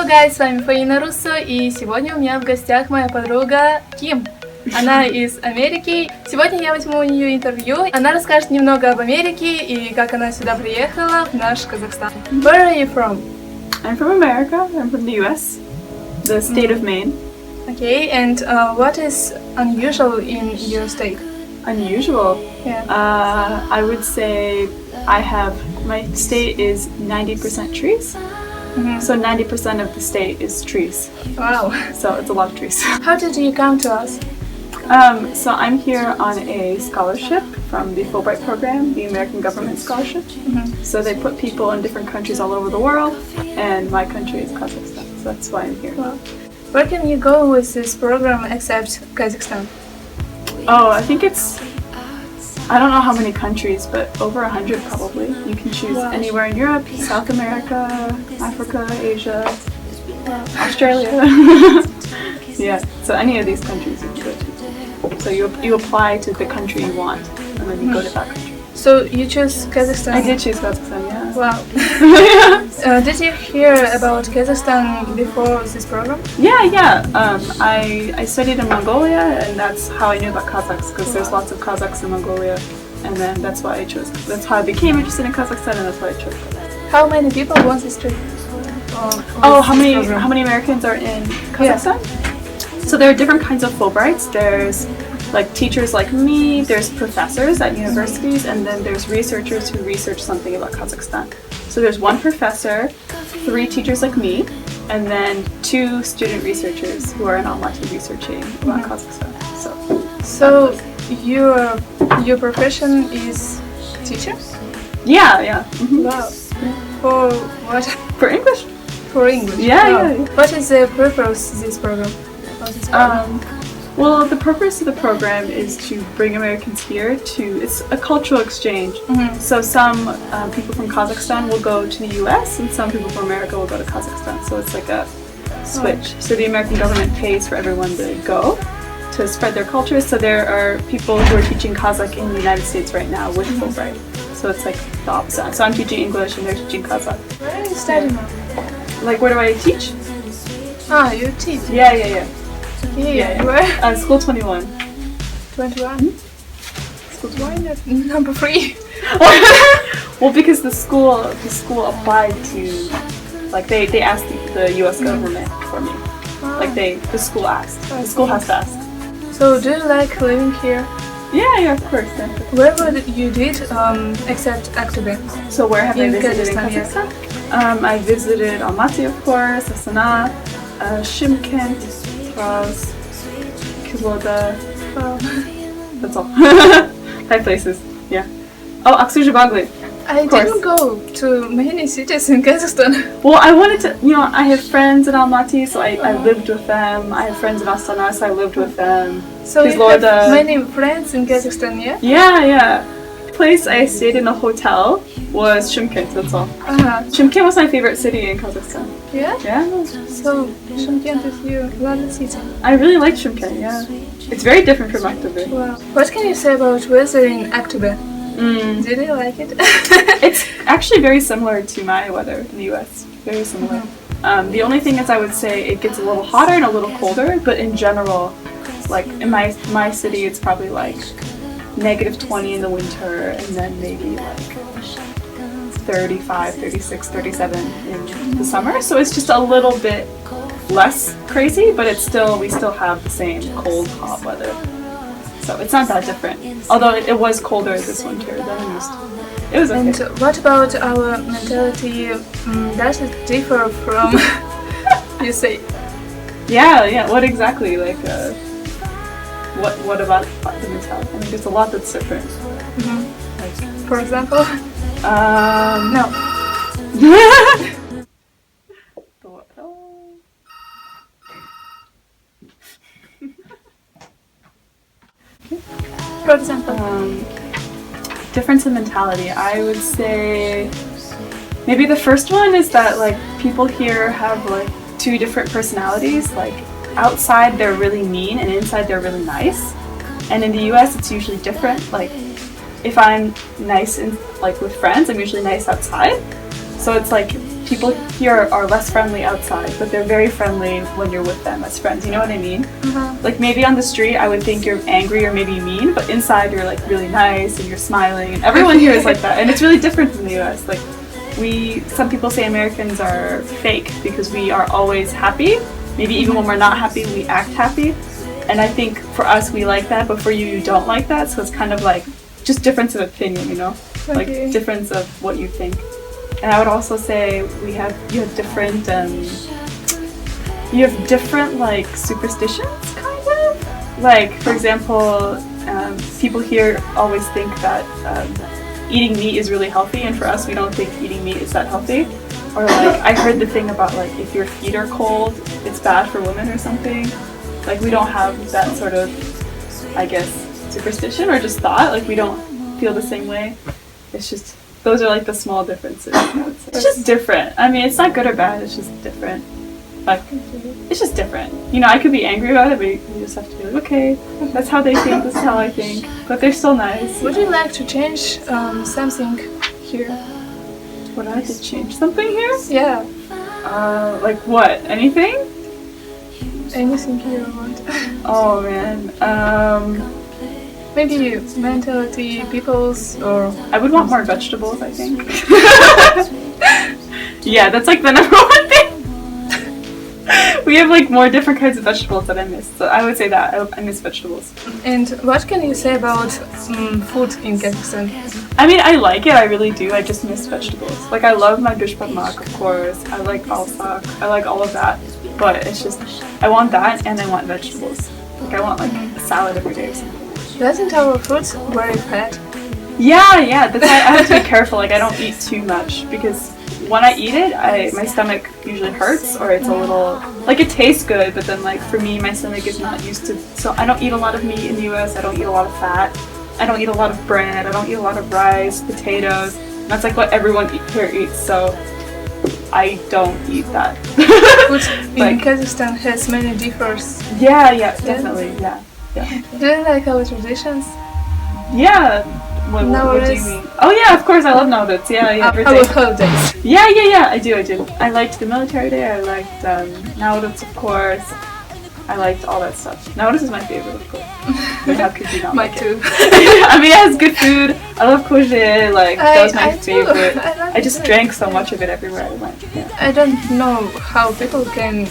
Hello guys, с вами Фаина Руссо, и сегодня у меня в гостях моя подруга Ким. Она из Америки. Сегодня я возьму у нее интервью. Она расскажет немного об Америке и как она сюда приехала, в наш Казахстан. Where are you from? I'm from America. I'm from the US, the state of Maine. Okay, and what is unusual in your state? Unusual? Yeah. I would say my state is 90% trees. So 90% of the state is trees. Wow. So it's a lot of trees. How did you come to us? So I'm here on a scholarship from the Fulbright program, the American government scholarship. So they put people in different countries all over the world, and my country is Kazakhstan. So that's why I'm here. Wow. Where can you go with this program except Kazakhstan? Oh, I think I don't know how many countries, but over 100 probably. You can choose anywhere in Europe, South America, Africa, Asia, Australia. Yeah, so any of these countries you can go to. So you apply to the country you want, and then you go to that country. So you chose Kazakhstan? I did choose Kazakhstan, yeah. Wow. Did you hear about Kazakhstan before this program? Yeah. I studied in Mongolia, and that's how I knew about Kazakhs, because there's lots of Kazakhs in Mongolia, and then that's why I chose. That's how I became interested in Kazakhstan, and that's why I chose Kazakhstan. How many people want this trip? How many Americans are in Kazakhstan? Yeah. So there are different kinds of Fulbrights. There's like teachers like me, there's professors at universities, and then there's researchers who research something about Kazakhstan. So there's one professor, 3 teachers like me, and then 2 student researchers who are in Almaty researching about Kazakhstan. So your profession is teacher? Yeah. Wow. For what? For English. For English. Yeah. What is the purpose of this program? Well, the purpose of the program is to bring Americans here it's a cultural exchange. So some people from Kazakhstan will go to the US, and some people from America will go to Kazakhstan. So it's like a switch. So the American government pays for everyone to go to spread their cultures. So there are people who are teaching Kazakh in the United States right now with Fulbright. So it's like the opposite. So I'm teaching English and they're teaching Kazakh. Where are you studying? Like, where do I teach? You teach? Yeah. Yeah. Where? School 21. 21? School 21? Number 3. Well, because the school applied to, like, they asked the U.S. government for me. Like, the school asked. The school has to ask. So, do you like living here? Yeah, of course. Yeah. Where would you did except Aktobe? So where have I visited in Kazakhstan? I visited Almaty, of course, Astana, Shymkent, Traz, Kizloda. That's all. 5 places. Yeah. Oh, Aksu-Jabagli. I didn't go to many cities in Kazakhstan. Well, I wanted to, I have friends in Almaty, so I lived with them. I have friends in Astana, so I lived with them. So you have many friends in Kazakhstan, yeah? Yeah. The place I stayed in a hotel was Shymkent, that's all. Shymkent was my favorite city in Kazakhstan. Yeah? Yeah. So Shymkent is your lovely city. I really like Shymkent, yeah. It's very different from Aktobe. Wow. What can you say about weather in Aktobe? Did you like it? It's actually very similar to my weather in the US. Very similar. The only thing is I would say it gets a little hotter and a little colder, but in general, like in my city, it's probably like -20 in the winter, and then maybe like 35, 36, 37 in the summer. So it's just a little bit less crazy, but we still have the same cold, hot weather. So it's not that different. Although it was colder this winter than it used to. It was okay. And what about our mentality? Does it differ from you say? Yeah. What exactly? Like, what about the mentality? I mean, there's a lot that's different. Like, for example? No. For example? Difference in mentality. I would say maybe the first one is that like people here have like 2 different personalities. Like outside they're really mean and inside they're really nice. And in the US it's usually different. Like if I'm nice and like with friends, I'm usually nice outside. So it's like people here are less friendly outside, but they're very friendly when you're with them as friends. You know what I mean? Like maybe on the street I would think you're angry or maybe mean, but inside you're like really nice and you're smiling, and everyone here is like that. And it's really different from the US. Like some people say Americans are fake because we are always happy. Maybe even when we're not happy, we act happy. And I think for us we like that, but for you, you don't like that. So it's kind of like just difference of opinion, you know? Like difference of what you think. And I would also say you have different like superstitions, kind of. Like for example, people here always think that eating meat is really healthy, and for us we don't think eating meat is that healthy. Or like I heard the thing about like if your feet are cold, it's bad for women or something. Like we don't have that sort of, I guess, superstition or just thought. Like we don't feel the same way. It's just, those are like the small differences. It's just different. I mean, it's not good or bad, it's just different. Like, it's just different. You know, I could be angry about it, but you just have to be like, okay, that's how they think, this is how I think. But they're still nice. Would you like to change something here? Would I like to change something here? Yeah. Like what? Anything? Anything you want. Oh man. Maybe mentality, people's, or... I would want more vegetables, I think. Yeah, that's like the number one thing. We have like more different kinds of vegetables that I miss. So I would say that. I miss vegetables. And what can you say about food in Kazakhstan? I mean, I like it, I really do. I just miss vegetables. Like I love my bishpamak, of course. I like alsak. I like all of that. But it's just, I want that and I want vegetables. Like I want like a salad every day or something. Doesn't our food very fat? Yeah. That's why I have to be careful. Like I don't eat too much because when I eat it, my stomach usually hurts, or it's a little, like it tastes good, but then like for me, my stomach is not used to. So I don't eat a lot of meat in the US. I don't eat a lot of fat. I don't eat a lot of bread. I don't eat a lot of rice, potatoes. That's like what everyone here eats. So I don't eat that. Food in Kazakhstan has many differs. Yeah, definitely, yeah. Do you like our traditions? Yeah. What do you mean? Oh yeah, of course I love Nowruz. Yeah. Our holidays. Yeah. I do. I liked the military day. I liked Nowruz, of course. I liked all that stuff. Nowruz is my favorite, of course. But how could you not like too. it? I mean, it has good food. I love koje. Like that was my favorite. I just drank so much of it everywhere I went. Yeah. I don't know how people can.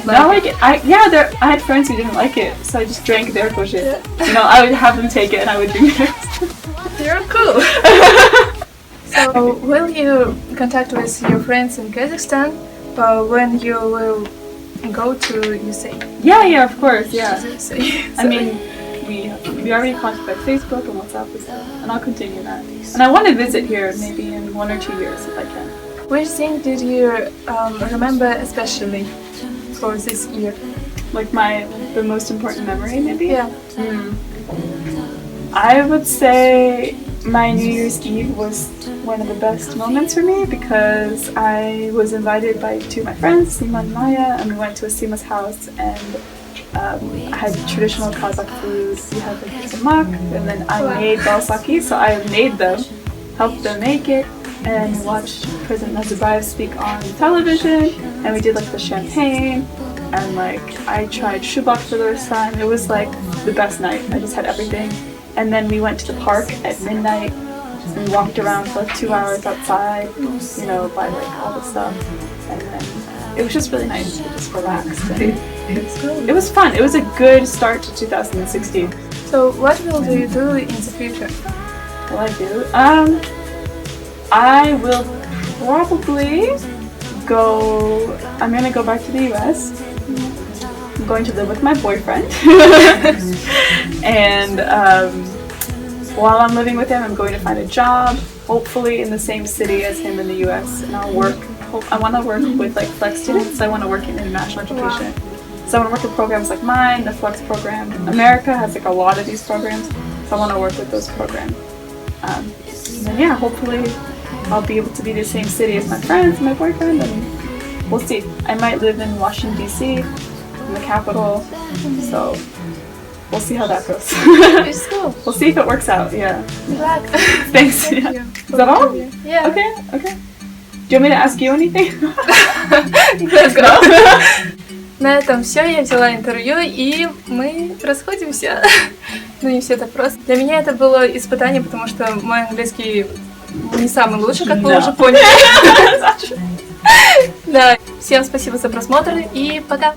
Not like it. I had friends who didn't like it, so I just drank their koje. Yeah. You know, I would have them take it and I would drink theirs. You're cool. So, will you contact with your friends in Kazakhstan when you will go to USA? Yeah, of course, yeah. I mean, we already contact by Facebook and WhatsApp and stuff, and I'll continue that. And I want to visit here maybe in 1 or 2 years if I can. Which thing did you remember especially for this year? Like the most important memory, maybe? Yeah. I would say my New Year's Eve was one of the best moments for me because I was invited by 2 of my friends, Sima and Maya, and we went to Asima's house and I had traditional Kazakh food. We had like samak, and then I made balsaki, so I made them, helped them make it, and watched President Nazarbayev speak on television, and we did like the champagne, and like I tried shubak for the first time. It was like the best night. I just had everything. And then we went to the park at midnight and walked around for like 2 hours outside, you know, by like all the stuff. And then it was just really nice to just relax. It was fun. It was a good start to 2016. So what will you do in the future? What will I do? I will probably I'm gonna go back to the US. I'm going to live with my boyfriend. And while I'm living with him, I'm going to find a job, hopefully in the same city as him in the US, and I'll work. I want to work with like flex students. I want to work in international education. So I want to work with programs like mine, the flex program. America has like a lot of these programs, so I want to work with those programs. And then yeah, hopefully I'll be able to be in the same city as my friends and my boyfriend, and we'll see. I might live in Washington DC, in the capital, so we'll see how that goes. It's cool. We'll see if it works out, yeah. Good luck. Thanks. Thank Yeah. you. Is that all? Yeah. Okay. Do you want me to ask you anything? Let's go. На этом все, я взяла интервью, и мы расходимся. Ну, не все так просто. Для меня это было испытание, потому что мой английский не самый лучший, как вы уже поняли. Да, всем спасибо за просмотр, и пока!